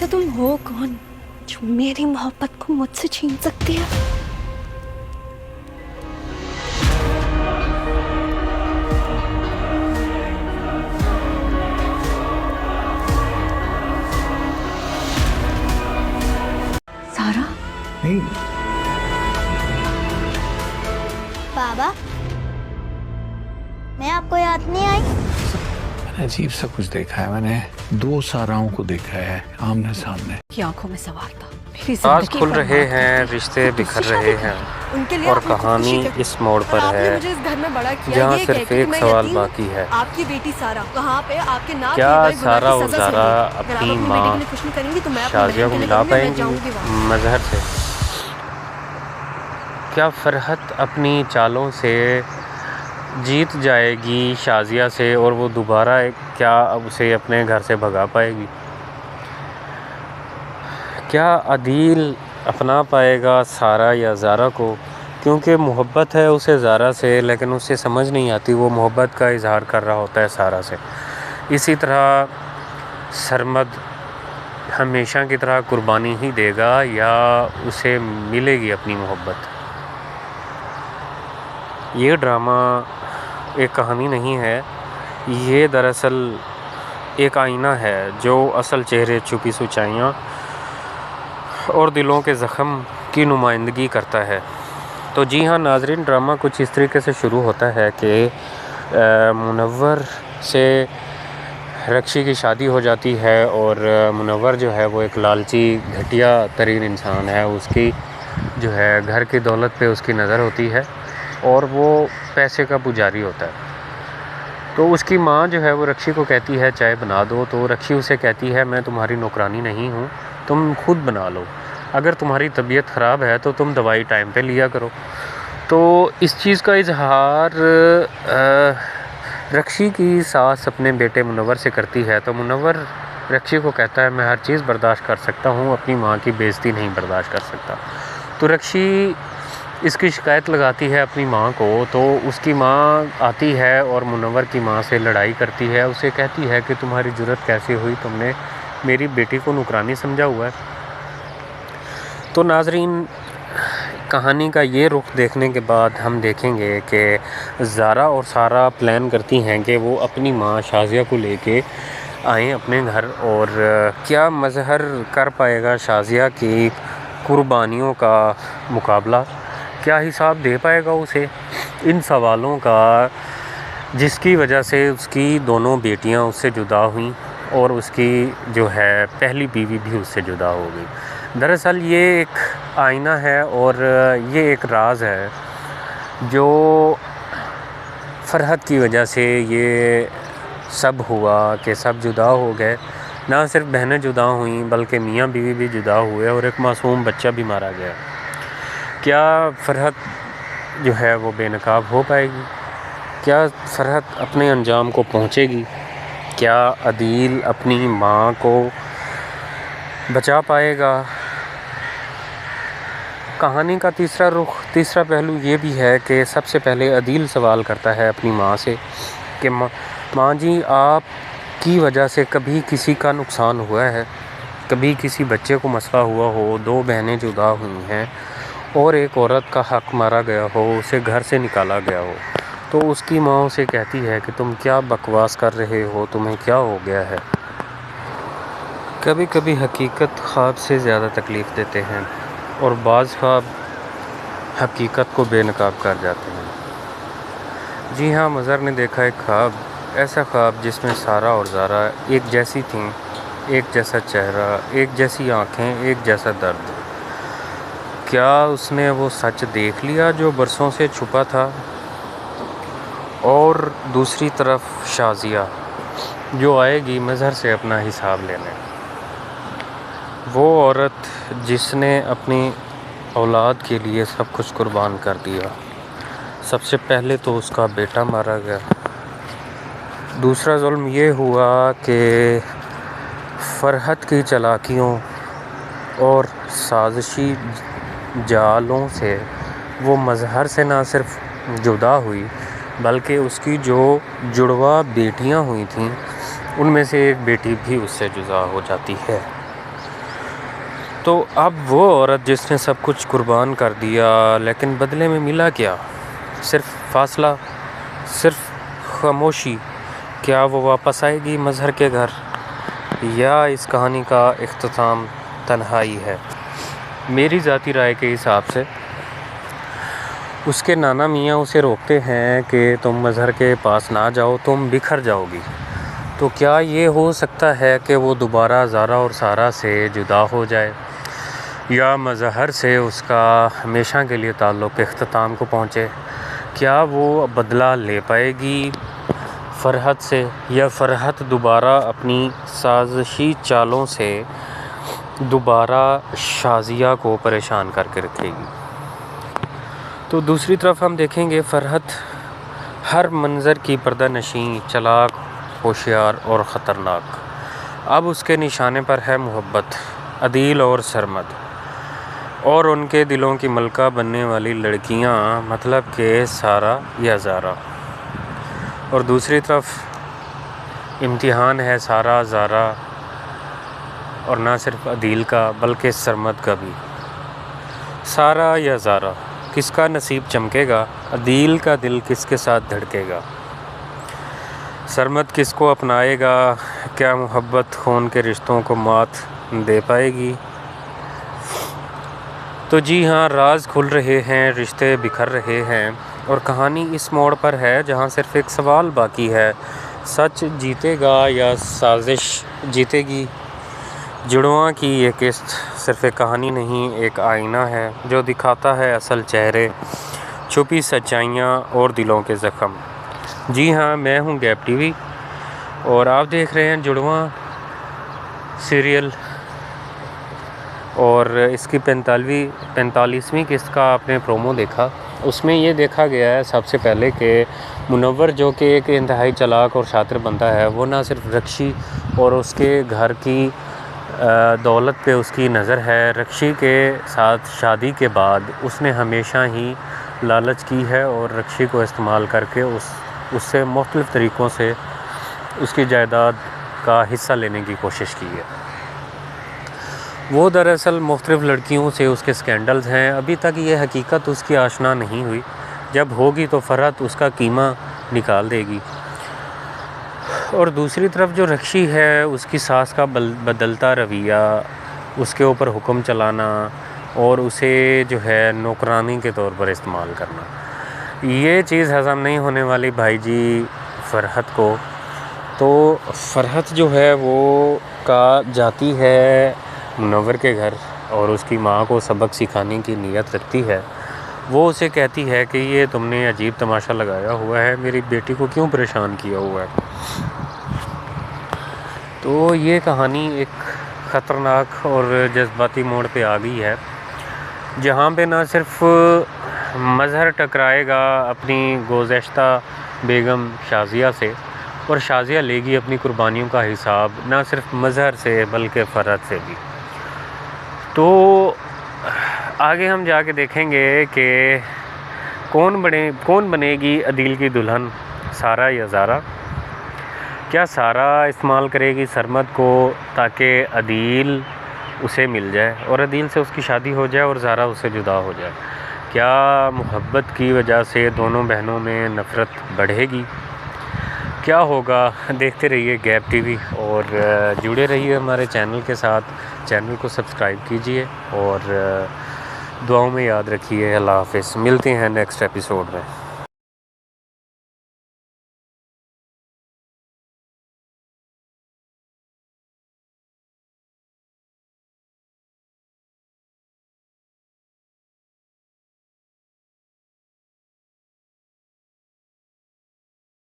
तो तुम हो कौन जो मेरी मोहब्बत को मुझसे छीन सकती है? सारा? नहीं, बाबा, मैं आपको याद नहीं आई? मैंने अजीब सा कुछ देखा है। मैंने 2 साराओं को देखा है आमने सामने। की आंखों में सवार था। मेरी राज जिंदगी खुल पर रहे मार हैं, करके रिश्ते बिखर रहे हैं उनके लिए और आपने कहानी खुदकुशी कर- इस मोड़ पर और आपने है मुझे इस घर में बड़ा किया, जहाँ ये सिर्फ कह के कि एक मैं सवाल यतीम हूँ। बाकी है। आपकी बेटी सारा कहाँ पे आपके नाम क्या लिए गए गुनाह सारा की और सजा ज़ारा सुनेगी? अगर आप अपनी अपनी माँ बेटी के लिए कुछ नहीं करेंगी तो मैं अपनी शाजिया बहन को के लिए मिला करूंगी, मैं जाऊंगी पाएंगी वहाँ। मजहर से? क्या फरहत अपनी चालों से जीत जाएगी शाजिया से और वो दोबारा क्या उसे अपने घर से भगा पाएगी? क्या अदील अपना पाएगा सारा या ज़ारा को? क्योंकि मोहब्बत है उसे ज़ारा से, लेकिन उसे समझ नहीं आती वो मोहब्बत का इजहार कर रहा होता है सारा से। इसी तरह सरमद हमेशा की तरह कुर्बानी ही देगा या उसे मिलेगी अपनी मोहब्बत? ये ड्रामा एक कहानी नहीं है, ये दरअसल एक आईना है जो असल चेहरे, छुपी सच्चाइयाँ और दिलों के ज़ख्म की नुमाइंदगी करता है। तो जी हाँ नाज़रीन, ड्रामा कुछ इस तरीके से शुरू होता है कि मुनव्वर से रक्षी की शादी हो जाती है और मुनव्वर जो है वो एक लालची घटिया तरीन इंसान है। उसकी जो है घर की दौलत पे उसकी नज़र होती है और वो पैसे का पुजारी होता है। तो उसकी माँ जो है वो रक्षी को कहती है चाय बना दो, तो रक्षी उसे कहती है मैं तुम्हारी नौकरानी नहीं हूँ, तुम खुद बना लो। अगर तुम्हारी तबीयत ख़राब है तो तुम दवाई टाइम पे लिया करो। तो इस चीज़ का इजहार रक्षी की सास अपने बेटे मुनव्वर से करती है। तो मुनव्वर रक्षी को कहता है मैं हर चीज़ बर्दाश्त कर सकता हूँ, अपनी माँ की बेइज्जती नहीं बर्दाश्त कर सकता। तो रक्षी इसकी शिकायत लगाती है अपनी माँ को। तो उसकी माँ आती है और मुनव्वर की माँ से लड़ाई करती है, उसे कहती है कि तुम्हारी जुर्रत कैसे हुई, तुमने मेरी बेटी को नुकरानी समझा हुआ है। तो नाज़रीन, कहानी का ये रुख देखने के बाद हम देखेंगे कि ज़ारा और सारा प्लान करती हैं कि वो अपनी माँ शाजिया को लेके आएँ अपने घर, और क्या मजहर कर पाएगा शाजिया की कुर्बानियों का मुकाबला, क्या हिसाब दे पाएगा उसे इन सवालों का जिसकी वजह से उसकी दोनों बेटियां उससे जुदा हुईं और उसकी जो है पहली बीवी भी उससे जुदा हो गई। दरअसल ये एक आईना है और ये एक राज है जो फरहत की वजह से ये सब हुआ कि सब जुदा हो गए। ना सिर्फ बहनें जुदा हुईं बल्कि मियाँ बीवी भी जुदा हुए और एक मासूम बच्चा भी मारा गया। क्या फरहत जो है वो बेनकाब हो पाएगी? क्या फरहत अपने अंजाम को पहुंचेगी? क्या अदील अपनी माँ को बचा पाएगा? कहानी का तीसरा पहलू ये भी है कि सबसे पहले अदील सवाल करता है अपनी माँ से कि माँ जी, आप की वजह से कभी किसी का नुकसान हुआ है? कभी किसी बच्चे को मसला हुआ हो, 2 बहनें जुदा हुई हैं और एक औरत का हक मारा गया हो, उसे घर से निकाला गया हो? तो उसकी माँ उसे कहती है कि तुम क्या बकवास कर रहे हो, तुम्हें क्या हो गया है? कभी कभी हकीकत ख्वाब से ज़्यादा तकलीफ़ देते हैं और बाज़ ख्वाब हकीकत को बेनकाब कर जाते हैं। जी हाँ, मज़हर ने देखा एक ख्वाब, ऐसा ख्वाब जिसमें सारा और ज़ारा एक जैसी थीं, एक जैसा चेहरा, एक जैसी आँखें, एक जैसा दर्द। क्या उसने वो सच देख लिया जो बरसों से छुपा था? और दूसरी तरफ शाजिया जो आएगी मज़हर से अपना हिसाब लेने, वो औरत जिसने अपनी औलाद के लिए सब कुछ कुर्बान कर दिया। सबसे पहले तो उसका बेटा मारा गया, दूसरा जुल्म ये हुआ कि फरहत की चालाकियों और साजिशी जालों से वो मज़हर से ना सिर्फ जुदा हुई बल्कि उसकी जो जुड़वा बेटियां हुई थीं उनमें से एक बेटी भी उससे जुदा हो जाती है। تو اب وہ عورت جس نے سب کچھ قربان کر دیا، لیکن بدلے میں ملا کیا؟ صرف فاصلہ، صرف خاموشی۔ کیا وہ واپس آئے گی مظہر کے گھر، یا اس کہانی کا اختتام تنہائی ہے؟ میری ذاتی رائے کے حساب سے اس کے نانا میاں اسے روکتے ہیں کہ تم مظہر کے پاس نہ جاؤ، تم بکھر جاؤ گی۔ تو کیا یہ ہو سکتا ہے کہ وہ دوبارہ زارا اور سارا سے جدا ہو جائے، یا مظہر سے اس کا ہمیشہ کے لیے تعلق اختتام کو پہنچے؟ کیا وہ بدلہ لے پائے گی فرحت سے، یا فرحت دوبارہ اپنی سازشی چالوں سے دوبارہ شازیہ کو پریشان کر کے رکھے گی؟ تو دوسری طرف ہم دیکھیں گے فرحت ہر منظر کی پردہ نشین، چلاک، ہوشیار اور خطرناک۔ اب اس کے نشانے پر ہے محبت، عدیل اور سرمد، اور ان کے دلوں کی ملکہ بننے والی لڑکیاں، مطلب کہ سارا یا زارا۔ اور دوسری طرف امتحان ہے سارا، زارا، اور نہ صرف عدیل کا بلکہ سرمد کا بھی۔ سارا یا زارا، کس کا نصیب چمکے گا؟ عدیل کا دل کس کے ساتھ دھڑکے گا؟ سرمد کس کو اپنائے گا؟ کیا محبت خون کے رشتوں کو مات دے پائے گی؟ تو جی ہاں، راز کھل رہے ہیں، رشتے بکھر رہے ہیں، اور کہانی اس موڑ پر ہے جہاں صرف ایک سوال باقی ہے، سچ جیتے گا یا سازش جیتے گی؟ جڑواں کی یہ قسط صرف ایک کہانی نہیں، ایک آئینہ ہے جو دکھاتا ہے اصل چہرے، چھپی سچائیاں اور دلوں کے زخم۔ جی ہاں، میں ہوں گیپ ٹی وی، اور آپ دیکھ رہے ہیں جڑواں سیریل، اور اس کی 45ویں قسط کا آپ نے پرومو دیکھا۔ اس میں یہ دیکھا گیا ہے سب سے پہلے کہ منور جو کہ ایک انتہائی چلاک اور شاطر بندہ ہے، وہ نہ صرف رکشی اور اس کے گھر کی دولت پہ اس کی نظر ہے، رکشی کے ساتھ شادی کے بعد اس نے ہمیشہ ہی لالچ کی ہے اور رکشی کو استعمال کر کے اس سے مختلف طریقوں سے اس کی جائیداد کا حصہ لینے کی کوشش کی ہے۔ وہ دراصل مختلف لڑکیوں سے اس کے سکینڈلز ہیں، ابھی تک یہ حقیقت اس کی آشنا نہیں ہوئی، جب ہوگی تو فرحت اس کا قیمہ نکال دے گی۔ اور دوسری طرف جو رکشی ہے، اس کی ساس کا بدلتا رویہ، اس کے اوپر حکم چلانا اور اسے جو ہے نوکرانی کے طور پر استعمال کرنا، یہ چیز ہضم نہیں ہونے والی بھائی جی فرحت کو۔ تو فرحت جو ہے وہ جاتی ہے منور کے گھر اور اس کی ماں کو سبق سکھانے کی نیت رکھتی ہے۔ وہ اسے کہتی ہے کہ یہ تم نے عجیب تماشا لگایا ہوا ہے، میری بیٹی کو کیوں پریشان کیا ہوا ہے؟ تو یہ کہانی ایک خطرناک اور جذباتی موڑ پہ آ گئی ہے، جہاں پہ نہ صرف مظہر ٹکرائے گا اپنی گزشتہ بیگم شازیہ سے، اور شازیہ لے گی اپنی قربانیوں کا حساب نہ صرف مظہر سے بلکہ فرحت سے بھی۔ تو آگے ہم جا کے دیکھیں گے کہ کون بنے گی عدیل کی دلہن، سارا یا زارا؟ کیا سارا استعمال کرے گی سرمد کو تاکہ عدیل اسے مل جائے اور عدیل سے اس کی شادی ہو جائے اور زارا اس سے جدا ہو جائے؟ کیا محبت کی وجہ سے دونوں بہنوں میں نفرت بڑھے گی؟ کیا ہوگا؟ دیکھتے رہیے گیپ ٹی وی اور جڑے رہیے ہمارے چینل کے ساتھ۔ چینل کو سبسکرائب کیجئے اور دعاؤں میں یاد رکھیے۔ اللہ حافظ، ملتے ہیں نیکسٹ ایپیسوڈ میں۔